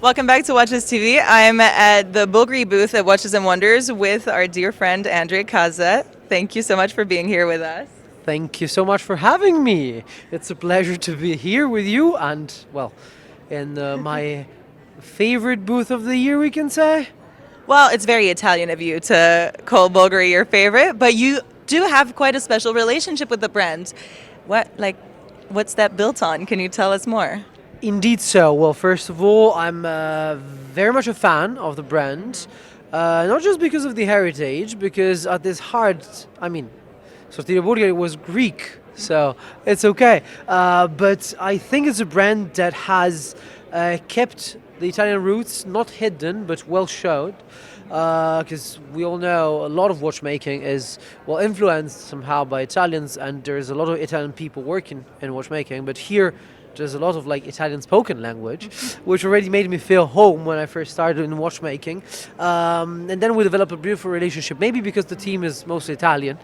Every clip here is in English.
Welcome back to Watches TV. I'm at the Bulgari booth at Watches and Wonders with our dear friend Andrea Casa. Thank you so much for being here with us. Thank you so much for having me. It's a pleasure to be here with you and, well, in my favorite booth of the year, we can say. Well, it's very Italian of you to call Bulgari your favorite, but you do have quite a special relationship with the brand. What's that built on? Can you tell us more? Indeed so. Well, first of all, I'm very much a fan of the brand. Not just because of the heritage, because at its heart, Sortire Bulgari was Greek, so it's okay. But I think it's a brand that has kept the Italian roots not hidden, but well showed. Because we all know a lot of watchmaking is influenced somehow by Italians, and there's a lot of Italian people working in watchmaking. But here, there's a lot of Italian spoken language, which already made me feel home when I first started in watchmaking. And then we developed a beautiful relationship. Maybe because the team is mostly Italian.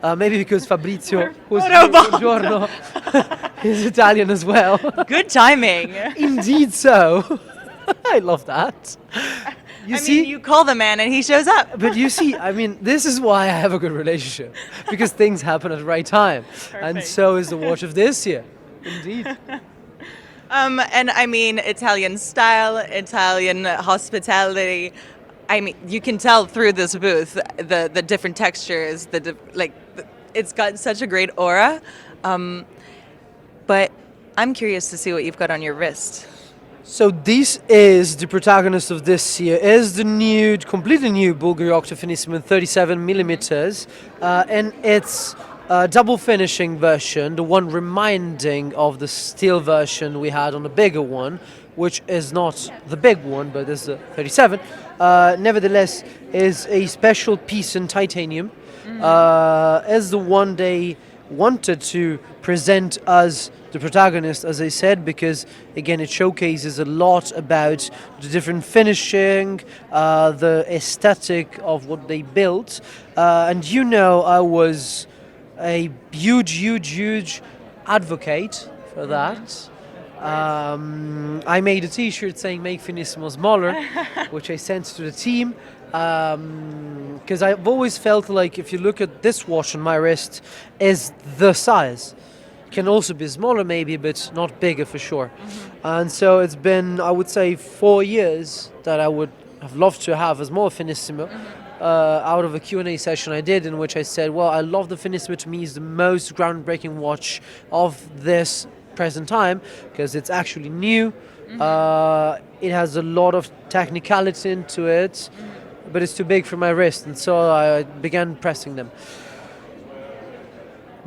Maybe because Fabrizio, who's here, buongiorno, is Italian as well. Good timing. Indeed so. I love that. You call the man and he shows up. But you see, this is why I have a good relationship. Because things happen at the right time. Perfect. And so is the watch of this year. Indeed. Italian style, Italian hospitality. You can tell through this booth the different textures. It's got such a great aura. But I'm curious to see what you've got on your wrist. So this is the protagonist of this year. Is the completely new Bulgari Octo Finissimo in 37 millimeters, and it's double finishing version, the one reminding of the steel version we had on the bigger one, which is not the big one, but is the 37. Nevertheless, is a special piece in titanium, as the one they wanted to present as the protagonist, as I said, because again it showcases a lot about the different finishing, the aesthetic of what they built, and I was a huge advocate for that. I made a t-shirt saying "Make Finissimo Smaller," which I sent to the team, because I've always felt like if you look at this watch on my wrist, is the size. It can also be smaller maybe, but not bigger for sure. And so it's been, I would say, 4 years that I would have loved to have a small Finissimo. Out of a Q&A session I did, in which I said, well, I love the Finissimo. To me, is the most groundbreaking watch of this present time, because it's actually new. It has a lot of technicality into it, but it's too big for my wrist, and so I began pressing them.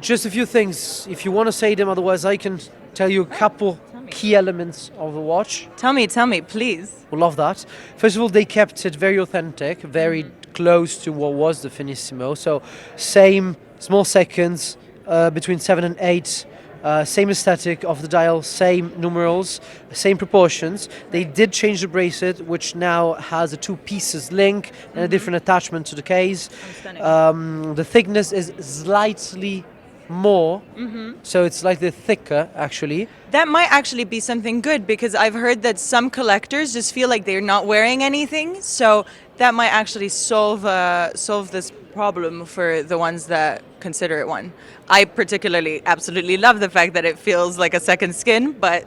Just a few things, if you want to say them, otherwise I can tell you a couple key elements of the watch. Tell me, please. We'll love that. First of all, they kept it very authentic, very close to what was the Finissimo. So same small seconds, between 7 and 8, same aesthetic of the dial, same numerals, same proportions. They did change the bracelet, which now has a 2 pieces link and a different attachment to the case. The thickness is slightly more, so it's slightly thicker actually. That might actually be something good, because I've heard that some collectors just feel like they're not wearing anything, so that might actually solve this problem for the ones that consider it one. I particularly absolutely love the fact that it feels like a second skin, but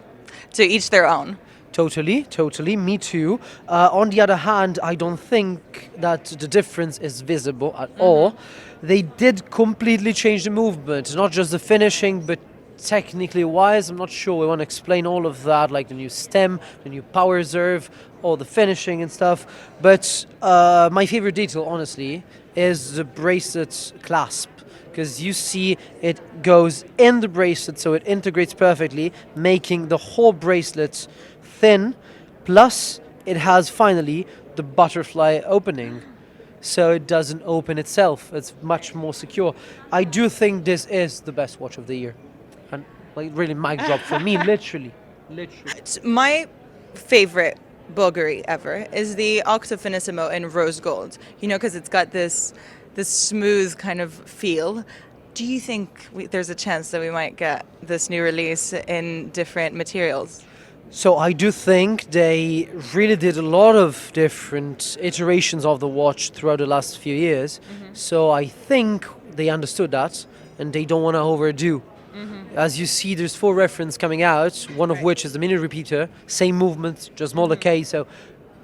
to each their own. Totally, me too. On the other hand, I don't think that the difference is visible at all. They did completely change the movement, not just the finishing, but technically wise. I'm not sure we want to explain all of that, like the new stem, the new power reserve, all the finishing and stuff. But my favorite detail, honestly, is the bracelet clasp. Because you see it goes in the bracelet, so it integrates perfectly, making the whole bracelet thin, plus it has finally the butterfly opening, so it doesn't open itself. It's much more secure. I do think this is the best watch of the year, and really mic drop for me, literally. My favorite Bulgari ever is the Octo Finissimo in rose gold, because it's got this smooth kind of feel. Do you think there's a chance that we might get this new release in different materials? So I do think they really did a lot of different iterations of the watch throughout the last few years. So I think they understood that and they don't want to overdo. As you see, there's 4 reference coming out, one of which is the minute repeater, same movement, just smaller case, so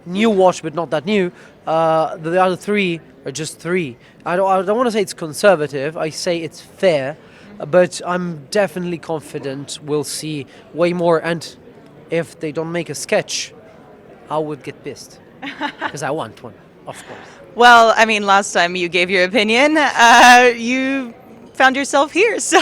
new watch but not that new. The other 3 are just 3. I don't want to say it's conservative, I say it's fair, but I'm definitely confident we'll see way more. And if they don't make a sketch, I would get pissed because I want one, of course. Well, I mean, last time you gave your opinion, you found yourself here, so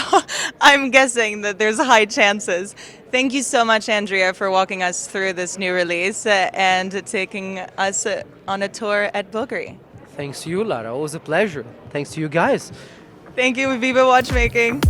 I'm guessing that there's high chances. Thank you so much, Andrea, for walking us through this new release and taking us on a tour at Bulgari. Thanks to you, Lara. It was a pleasure. Thanks to you guys. Thank you, Viva Watchmaking.